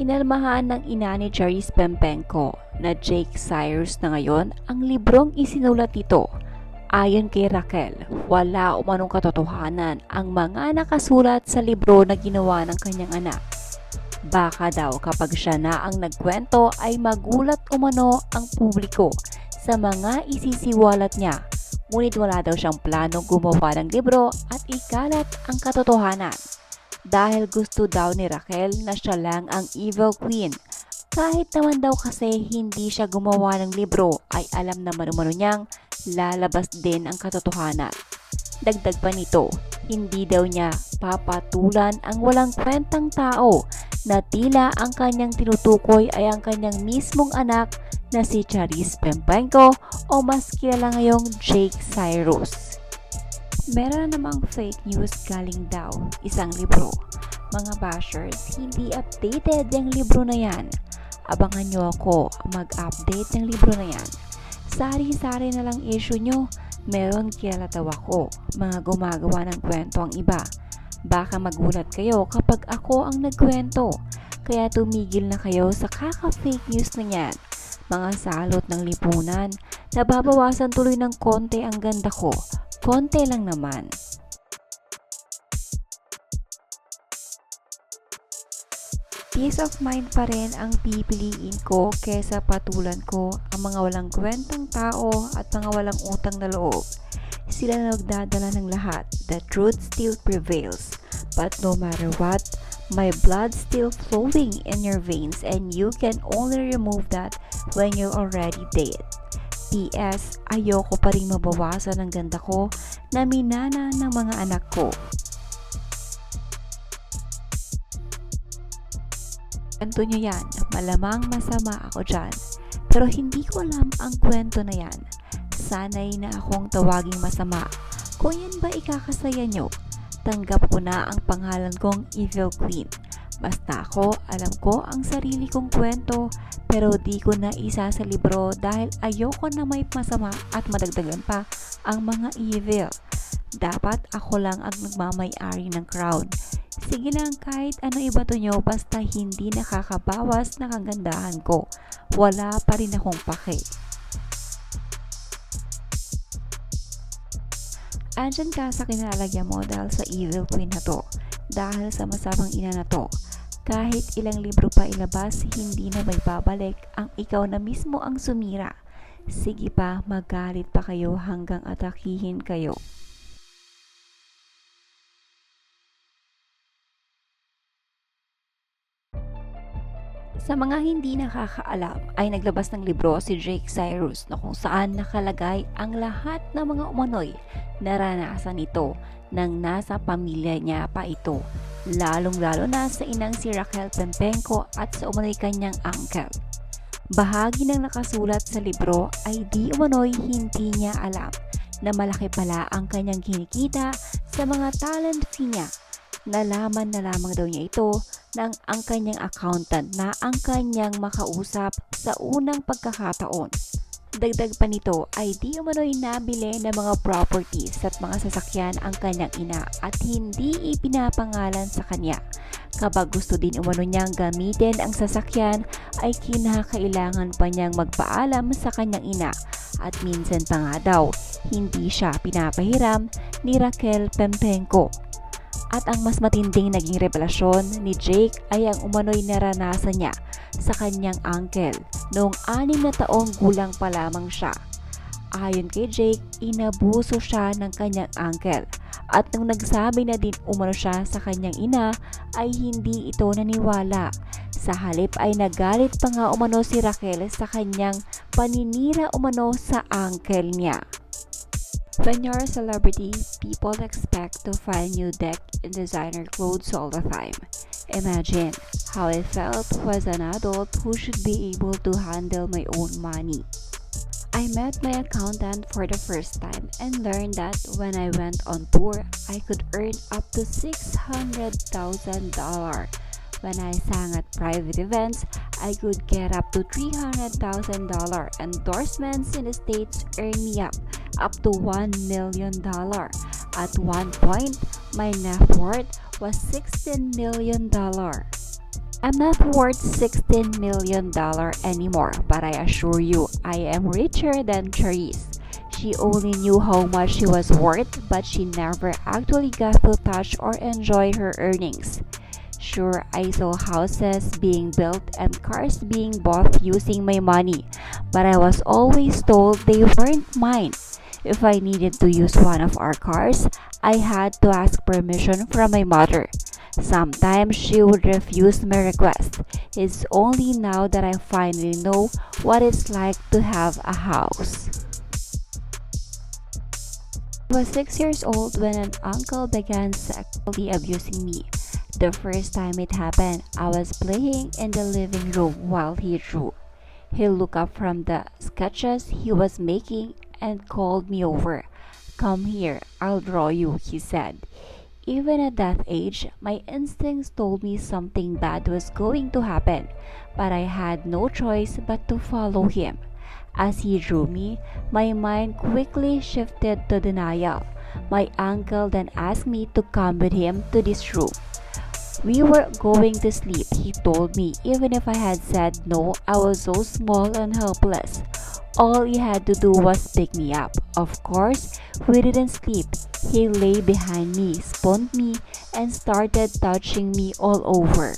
Inalmahan ng ina ni Charis Pempenko na Jake Cyrus na ngayon ang librong isinulat nito. Ayon kay Raquel, wala umanong katotohanan ang mga nakasulat sa libro na ginawa ng kanyang anak. Baka daw kapag siya na ang nagkwento ay magulat umano ang publiko sa mga isisiwalat niya. Ngunit wala daw siyang planong gumawa ng libro at ikalat ang katotohanan. Dahil gusto daw ni Raquel na siya lang ang evil queen. Kahit naman daw kasi hindi siya gumawa ng libro ay alam naman umano niyang lalabas din ang katotohanan. Dagdag pa nito, hindi daw niya papatulan ang walang kwentang tao na tila ang kanyang tinutukoy ay ang kanyang mismong anak na si Charis Pempenko o mas kilala ngayong Jake Cyrus. Meron na namang fake news galing daw isang libro. Mga bashers, hindi updated yung libro na yan. Abangan nyo ako mag-update ng libro na yan. Sari-sari na lang issue nyo. Meron kilala daw ako, mga gumagawa ng kwento ang iba. Baka magulat kayo kapag ako ang nagkwento. Kaya tumigil na kayo sa kaka-fake news na yan. Mga salot ng lipunan, nababawasan tuloy ng konti ang ganda ko. Konti lang naman. Peace of mind pa rin ang pipiliin ko kesa patulan ko ang mga walang kwentang tao at mga walang utang na loob. Sila na nagdadala ng lahat. The truth still prevails. But no matter what, my blood's still flowing in your veins and you can only remove that when you're already dead. P.S. Ayoko pa rin mabawasan ang ganda ko na minana ng mga anak ko. Kwento nyo yan, malamang masama ako dyan. Pero hindi ko alam ang kwento na yan. Sanay na akong tawaging masama. Kung yan ba ikakasaya nyo, tanggap ko na ang pangalan kong Evil Queen. Basta ako, alam ko ang sarili kong kwento, pero di ko na isa sa libro dahil ayoko na may masama at madagdagan pa ang mga evil. Dapat ako lang ang nagmamay-ari ng crown. Sige lang kahit ano ibato nyo basta hindi nakakabawas na kagandahan ko. Wala pa rin akong pake. Andyan ka sa kinalalagyan mo dahil sa evil queen na to. Dahil sa masamang ina na to. Kahit ilang libro pa ilabas, hindi na may babalik ang ikaw na mismo ang sumira. Sige pa, magalit pa kayo hanggang atakihin kayo. Sa mga hindi nakakaalam ay naglabas ng libro si Jake Cyrus na kung saan nakalagay ang lahat ng mga umano'y naranasan nito nang nasa pamilya niya pa ito, lalong-lalo na sa inang si Raquel Pempenko at sa umano'y kanyang uncle. Bahagi ng nakasulat sa libro ay di umano'y hindi niya alam na malaki pala ang kanyang kinikita sa mga talent fee niya. Nalaman na lamang daw niya ito ng ang kanyang accountant na ang kanyang makausap sa unang pagkakataon. Dagdag pa nito ay di umano'y nabili ng mga properties at mga sasakyan ang kanyang ina at hindi ipinapangalan sa kanya. Kapag gusto din umano niyang gamitin ang sasakyan ay kinakailangan pa niyang magpaalam sa kanyang ina at minsan pa nga daw hindi siya pinapahiram ni Raquel Pempenko. At ang mas matinding naging revelasyon ni Jake ay ang umano'y naranasan niya sa kanyang uncle noong 6 na taong gulang pa lamang siya. Ayon kay Jake, inabuso siya ng kanyang uncle at nung nagsabi na din umano siya sa kanyang ina ay hindi ito naniwala. Sa halip ay nagalit pa nga umano si Raquel sa kanyang paninira umano sa uncle niya. When you're a celebrity, people expect to find new deck in designer clothes all the time. Imagine how I felt as an adult who should be able to handle my own money. I met my accountant for the first time and learned that when I went on tour, I could earn up to $600,000. When I sang at private events, I could get up to $300,000. Endorsements in the States earned me up to $1 million. At one point, my net worth was $16 million. I'm not worth $16 million anymore, but I assure you, I am richer than Therese. She only knew how much she was worth, but she never actually got to touch or enjoy her earnings. Sure, I saw houses being built and cars being bought using my money, but I was always told they weren't mine. If I needed to use one of our cars, I had to ask permission from my mother. Sometimes she would refuse my request. It's only now that I finally know what it's like to have a house. I was 6 years old when an uncle began sexually abusing me. The first time it happened, I was playing in the living room while he drew. He looked up from the sketches he was making and called me over. "Come here, I'll draw you," he said. Even at that age, my instincts told me something bad was going to happen, but I had no choice but to follow him. As he drew me, my mind quickly shifted to denial. My uncle then asked me to come with him to this room. We were going to sleep, he told me. Even if I had said no, I was so small and helpless. All he had to do was pick me up. Of course, we didn't sleep. He lay behind me, spun me, and started touching me all over.